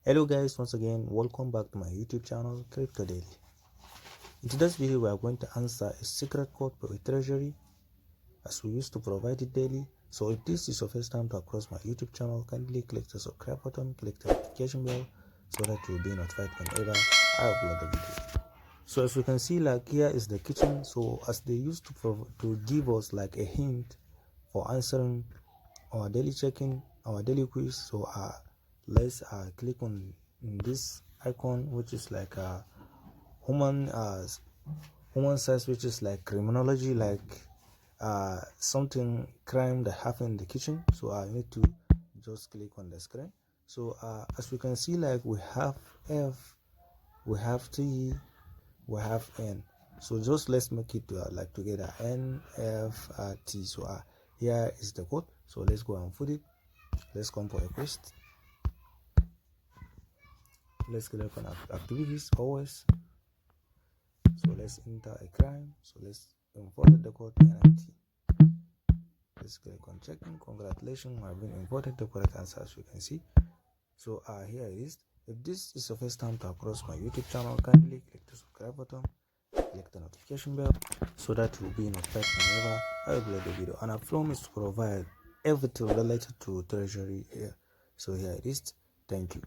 Hello guys, once again welcome back to my YouTube channel Crypto Daily. In today's video we are going to answer a secret code for a treasury as we used to provide it daily. So if this is your first time to across my YouTube channel, kindly click the subscribe button, click the notification bell so that you will be notified whenever I upload the video. So as you can see, like here is the kitchen. So as they used to give us like a hint for answering our daily check-in, our daily quiz. So let's click on this icon, which is like a human size, which is like criminology, like something crime that happened in the kitchen. So I need to just click on the screen. So as we can see, like we have F, we have T, we have N. So just let's make it like together, N, F, T. So here is the code. So let's go and put it. Let's come for a quest. Let's click on activities always. So let's enter a crime. So let's import the code NFT. Let's click on checking. Congratulations, I've been imported the correct answer, as you can see. So here it is. If this is your first time to across my YouTube channel, kindly click the subscribe button, click the notification bell so that you will be notified whenever I upload the video. And I promise to provide everything related to treasury here. So here it is. Thank you.